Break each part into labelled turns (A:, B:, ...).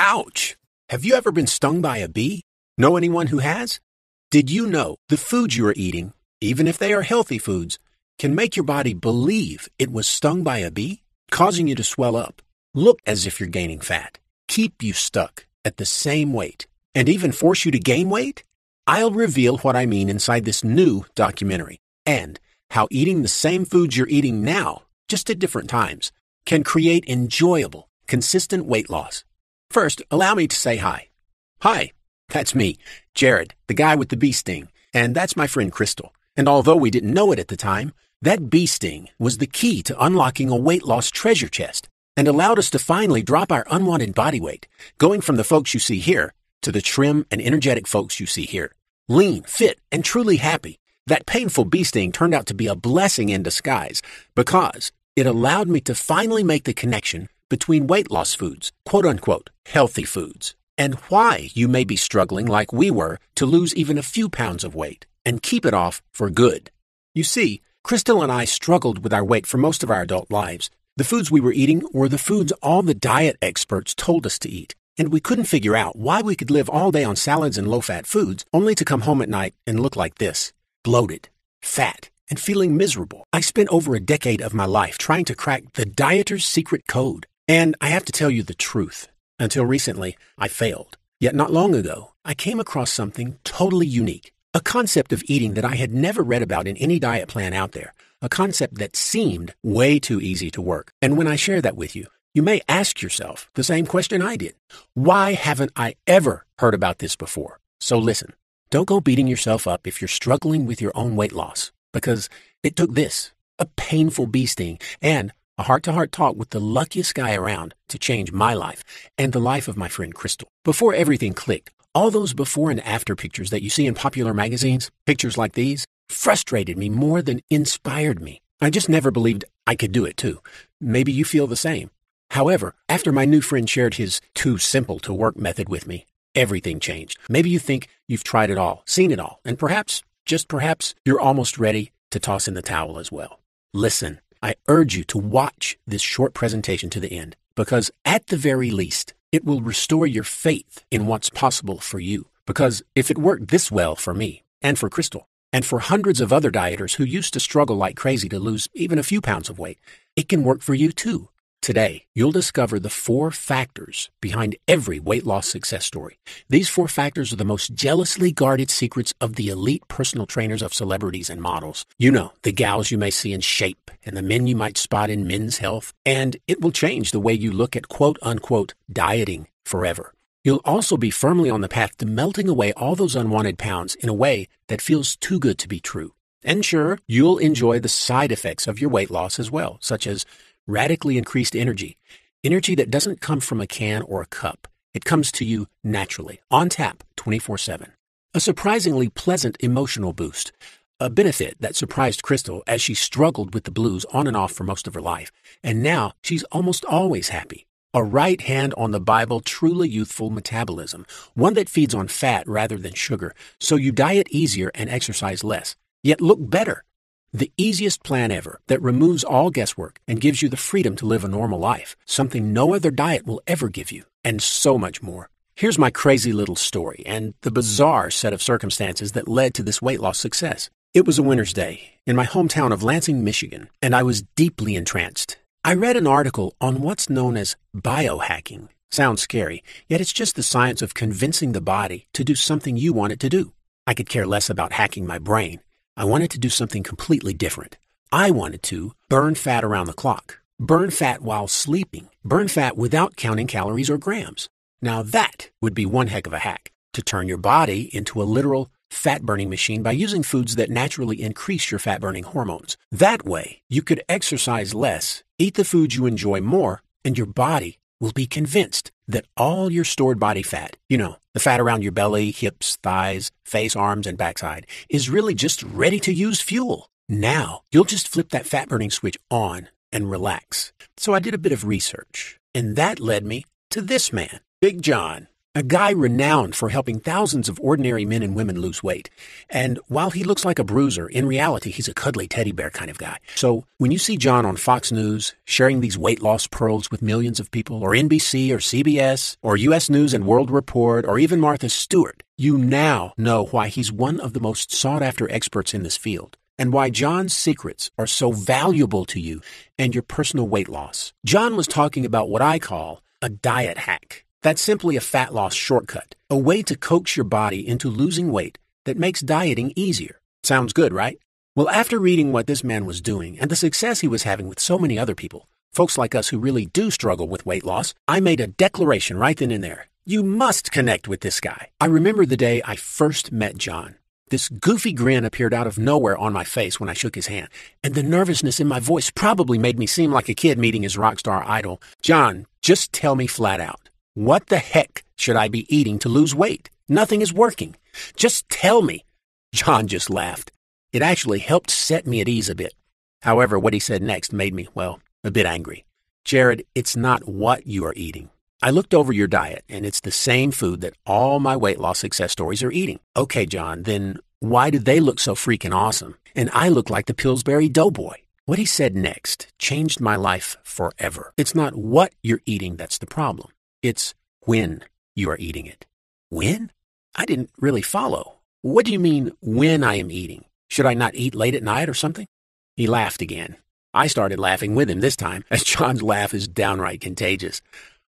A: Ouch! Have you ever been stung by a bee? Know anyone who has? Did you know the foods you are eating, even if they are healthy foods, can make your body believe it was stung by a bee, causing you to swell up, look as if you're gaining fat, keep you stuck at the same weight, and even force you to gain weight? I'll reveal what I mean inside this new documentary, and how eating the same foods you're eating now, just at different times, can create enjoyable, consistent weight loss. First, allow me to say hi. Hi, that's me, Jared, the guy with the bee sting, and that's my friend Crystal. And although we didn't know it at the time, that bee sting was the key to unlocking a weight loss treasure chest and allowed us to finally drop our unwanted body weight, going from the folks you see here to the trim and energetic folks you see here. Lean, fit, and truly happy. That painful bee sting turned out to be a blessing in disguise because it allowed me to finally make the connection between weight loss foods, quote-unquote, healthy foods, and why you may be struggling like we were to lose even a few pounds of weight and keep it off for good. You see, Crystal and I struggled with our weight for most of our adult lives. The foods we were eating were the foods all the diet experts told us to eat, and we couldn't figure out why we could live all day on salads and low-fat foods only to come home at night and look like this, bloated, fat, and feeling miserable. I spent over a decade of my life trying to crack the dieter's secret code. And I have to tell you the truth. Until recently, I failed. Yet not long ago, I came across something totally unique. A concept of eating that I had never read about in any diet plan out there. A concept that seemed way too easy to work. And when I share that with you, you may ask yourself the same question I did. Why haven't I ever heard about this before? So listen, don't go beating yourself up if you're struggling with your own weight loss. Because it took this, a painful bee sting, and a heart-to-heart talk with the luckiest guy around to change my life and the life of my friend Crystal. Before everything clicked, all those before and after pictures that you see in popular magazines, pictures like these, frustrated me more than inspired me. I just never believed I could do it too. Maybe you feel the same. However, after my new friend shared his too simple to work method with me, everything changed. Maybe you think you've tried it all, seen it all, and perhaps, just perhaps, you're almost ready to toss in the towel as well. Listen. I urge you to watch this short presentation to the end because at the very least, it will restore your faith in what's possible for you. Because if it worked this well for me and for Crystal and for hundreds of other dieters who used to struggle like crazy to lose even a few pounds of weight, it can work for you too. Today, you'll discover the 4 factors behind every weight loss success story. These 4 factors are the most jealously guarded secrets of the elite personal trainers of celebrities and models. You know, the gals you may see in Shape and the men you might spot in Men's Health. And it will change the way you look at quote-unquote dieting forever. You'll also be firmly on the path to melting away all those unwanted pounds in a way that feels too good to be true. And sure, you'll enjoy the side effects of your weight loss as well, such as radically increased energy that doesn't come from a can or a cup. It comes to you naturally, on tap, 24/7. A surprisingly pleasant emotional boost, a benefit that surprised Crystal as she struggled with the blues on and off for most of her life. And now she's almost always happy. A right hand on the Bible, truly youthful metabolism, one that feeds on fat rather than sugar, so you diet easier and exercise less, yet look better. The easiest plan ever that removes all guesswork and gives you the freedom to live a normal life, something no other diet will ever give you, and so much more. Here's my crazy little story and the bizarre set of circumstances that led to this weight loss success. It was a winter's day in my hometown of Lansing, Michigan, and I was deeply entranced. I read an article on what's known as biohacking. Sounds scary, yet it's just the science of convincing the body to do something you want it to do. I could care less about hacking my brain. I wanted to do something completely different. I wanted to burn fat around the clock, burn fat while sleeping, burn fat without counting calories or grams. Now that would be one heck of a hack, to turn your body into a literal fat-burning machine by using foods that naturally increase your fat-burning hormones. That way, you could exercise less, eat the foods you enjoy more, and your body will be convinced that all your stored body fat, the fat around your belly, hips, thighs, face, arms, and backside, is really just ready to use fuel. Now, you'll just flip that fat-burning switch on and relax. So I did a bit of research, and that led me to this man, Big John. a guy renowned for helping thousands of ordinary men and women lose weight. And while he looks like a bruiser, in reality, he's a cuddly teddy bear kind of guy. So when you see John on Fox News sharing these weight loss pearls with millions of people, or NBC or CBS, or U.S. News and World Report, or even Martha Stewart, you now know why he's one of the most sought-after experts in this field, and why John's secrets are so valuable to you and your personal weight loss. John was talking about what I call a diet hack. That's simply a fat loss shortcut, a way to coax your body into losing weight that makes dieting easier. Sounds good, right? Well, after reading what this man was doing and the success he was having with so many other people, folks like us who really do struggle with weight loss, I made a declaration right then and there. You must connect with this guy. I remember the day I first met John. This goofy grin appeared out of nowhere on my face when I shook his hand, and the nervousness in my voice probably made me seem like a kid meeting his rock star idol. John, just tell me flat out. What the heck should I be eating to lose weight? Nothing is working. Just tell me. John just laughed. It actually helped set me at ease a bit. However, what he said next made me, well, a bit angry. Jared, it's not what you are eating. I looked over your diet, and it's the same food that all my weight loss success stories are eating. Okay, John, then why do they look so freaking awesome? And I look like the Pillsbury Doughboy. What he said next changed my life forever. It's not what you're eating that's the problem. It's when you are eating it. When? I didn't really follow. What do you mean, when I am eating? Should I not eat late at night or something? He laughed again. I started laughing with him this time, as John's laugh is downright contagious.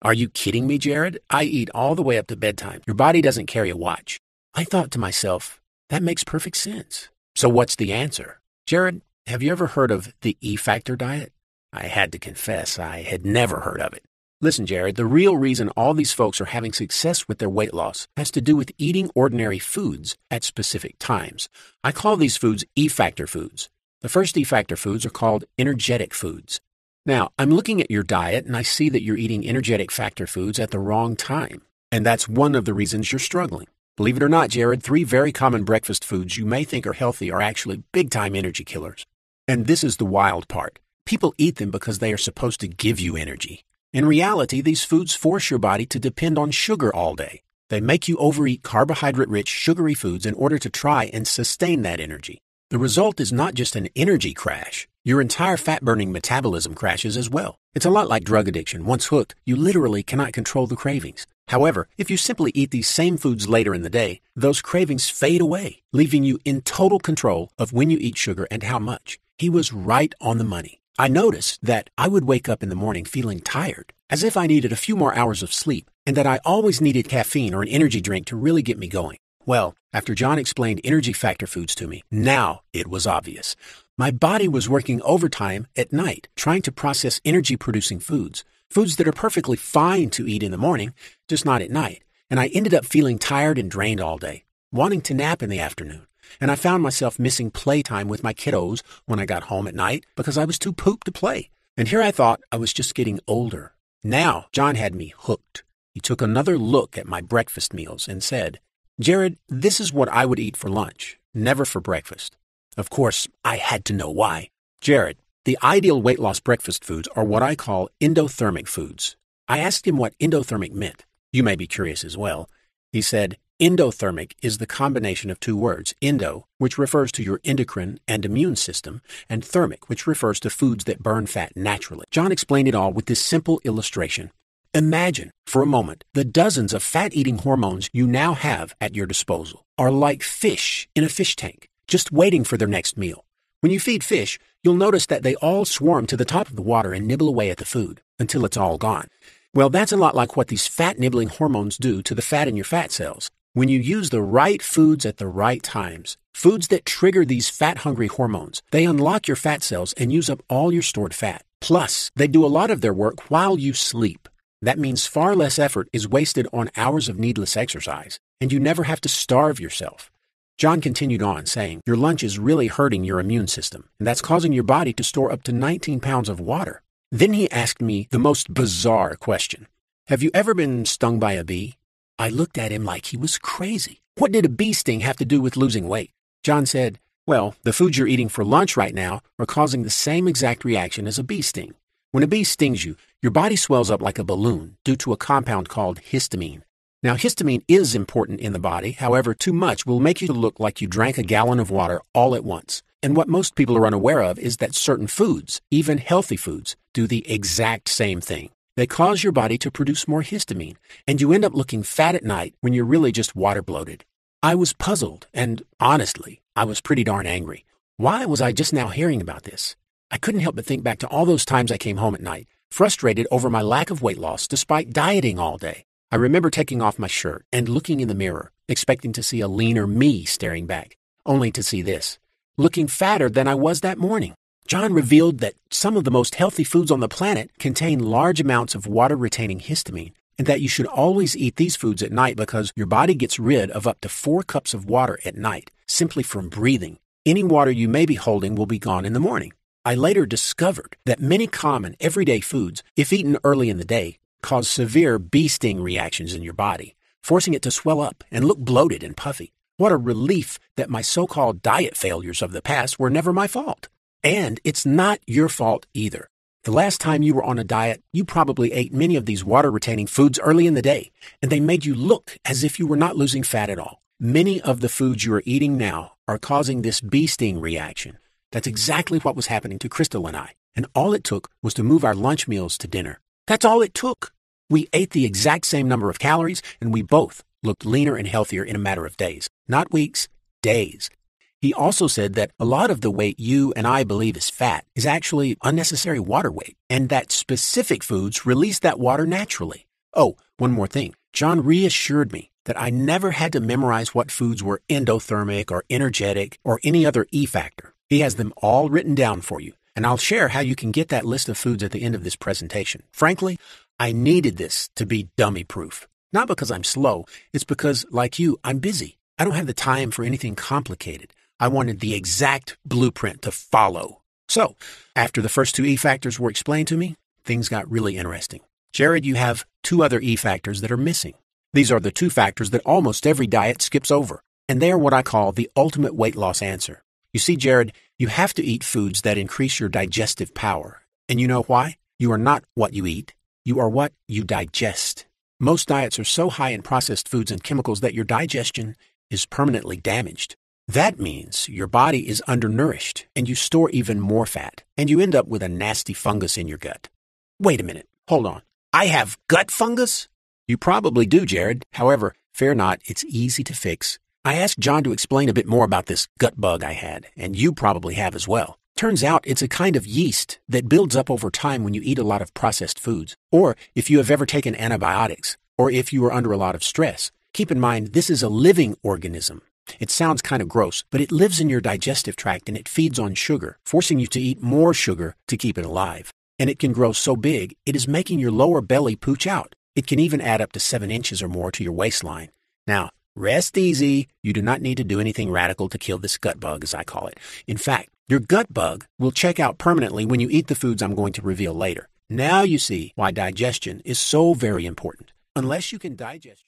A: Are you kidding me, Jared? I eat all the way up to bedtime. Your body doesn't carry a watch. I thought to myself, that makes perfect sense. So what's the answer? Jared, have you ever heard of the E-Factor diet? I had to confess, I had never heard of it. Listen, Jared, the real reason all these folks are having success with their weight loss has to do with eating ordinary foods at specific times. I call these foods E-Factor foods. The first E-Factor foods are called energetic foods. Now, I'm looking at your diet and I see that you're eating energetic factor foods at the wrong time. And that's one of the reasons you're struggling. Believe it or not, Jared, 3 very common breakfast foods you may think are healthy are actually big-time energy killers. And this is the wild part. People eat them because they are supposed to give you energy. In reality, these foods force your body to depend on sugar all day. They make you overeat carbohydrate-rich, sugary foods in order to try and sustain that energy. The result is not just an energy crash. Your entire fat-burning metabolism crashes as well. It's a lot like drug addiction. Once hooked, you literally cannot control the cravings. However, if you simply eat these same foods later in the day, those cravings fade away, leaving you in total control of when you eat sugar and how much. He was right on the money. I noticed that I would wake up in the morning feeling tired, as if I needed a few more hours of sleep, and that I always needed caffeine or an energy drink to really get me going. Well, after John explained energy factor foods to me, now it was obvious. My body was working overtime at night, trying to process energy-producing foods that are perfectly fine to eat in the morning, just not at night. And I ended up feeling tired and drained all day, wanting to nap in the afternoon. And I found myself missing playtime with my kiddos when I got home at night because I was too pooped to play. And here I thought I was just getting older. Now, John had me hooked. He took another look at my breakfast meals and said, Jared, this is what I would eat for lunch, never for breakfast. Of course, I had to know why. Jared, the ideal weight loss breakfast foods are what I call endothermic foods. I asked him what endothermic meant. You may be curious as well. He said, endothermic is the combination of 2 words, endo, which refers to your endocrine and immune system, and thermic, which refers to foods that burn fat naturally. John explained it all with this simple illustration. Imagine, for a moment, the dozens of fat-eating hormones you now have at your disposal are like fish in a fish tank, just waiting for their next meal. When you feed fish, you'll notice that they all swarm to the top of the water and nibble away at the food until it's all gone. Well, that's a lot like what these fat-nibbling hormones do to the fat in your fat cells. When you use the right foods at the right times, foods that trigger these fat-hungry hormones, they unlock your fat cells and use up all your stored fat. Plus, they do a lot of their work while you sleep. That means far less effort is wasted on hours of needless exercise, and you never have to starve yourself. John continued on, saying, your lunch is really hurting your immune system, and that's causing your body to store up to 19 pounds of water. Then he asked me the most bizarre question. Have you ever been stung by a bee? I looked at him like he was crazy. What did a bee sting have to do with losing weight? John said, well, the foods you're eating for lunch right now are causing the same exact reaction as a bee sting. When a bee stings you, your body swells up like a balloon due to a compound called histamine. Now, histamine is important in the body. However, too much will make you look like you drank a gallon of water all at once. And what most people are unaware of is that certain foods, even healthy foods, do the exact same thing. They cause your body to produce more histamine, and you end up looking fat at night when you're really just water bloated. I was puzzled, and honestly, I was pretty darn angry. Why was I just now hearing about this? I couldn't help but think back to all those times I came home at night, frustrated over my lack of weight loss despite dieting all day. I remember taking off my shirt and looking in the mirror, expecting to see a leaner me staring back, only to see this, looking fatter than I was that morning. John revealed that some of the most healthy foods on the planet contain large amounts of water-retaining histamine, and that you should always eat these foods at night because your body gets rid of up to 4 cups of water at night, simply from breathing. Any water you may be holding will be gone in the morning. I later discovered that many common everyday foods, if eaten early in the day, cause severe bee sting reactions in your body, forcing it to swell up and look bloated and puffy. What a relief that my so-called diet failures of the past were never my fault. And it's not your fault either. The last time you were on a diet, you probably ate many of these water-retaining foods early in the day, and they made you look as if you were not losing fat at all. Many of the foods you are eating now are causing this bee sting reaction. That's exactly what was happening to Crystal and I, and all it took was to move our lunch meals to dinner. That's all it took. We ate the exact same number of calories, and we both looked leaner and healthier in a matter of days. Not weeks, days. He also said that a lot of the weight you and I believe is fat is actually unnecessary water weight, and that specific foods release that water naturally. Oh, one more thing. John reassured me that I never had to memorize what foods were endothermic or energetic or any other E factor. He has them all written down for you, and I'll share how you can get that list of foods at the end of this presentation. Frankly, I needed this to be dummy-proof. Not because I'm slow, it's because, like you, I'm busy. I don't have the time for anything complicated. I wanted the exact blueprint to follow. So, after the first 2 E factors were explained to me, things got really interesting. Jared, you have 2 other E factors that are missing. These are the 2 factors that almost every diet skips over, and they are what I call the ultimate weight loss answer. You see, Jared, you have to eat foods that increase your digestive power. And you know why? You are not what you eat. You are what you digest. Most diets are so high in processed foods and chemicals that your digestion is permanently damaged. That means your body is undernourished and you store even more fat, and you end up with a nasty fungus in your gut. Wait a minute. Hold on. I have gut fungus? You probably do, Jared. However, fear not, it's easy to fix. I asked John to explain a bit more about this gut bug I had, and you probably have as well. Turns out it's a kind of yeast that builds up over time when you eat a lot of processed foods, or if you have ever taken antibiotics, or if you are under a lot of stress. Keep in mind, this is a living organism. It sounds kind of gross, but it lives in your digestive tract and it feeds on sugar, forcing you to eat more sugar to keep it alive. And it can grow so big, it is making your lower belly pooch out. It can even add up to 7 inches or more to your waistline. Now, rest easy. You do not need to do anything radical to kill this gut bug, as I call it. In fact, your gut bug will check out permanently when you eat the foods I'm going to reveal later. Now you see why digestion is so very important. Unless you can digest.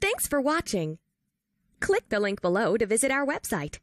B: Thanks for watching. Click the link below to visit our website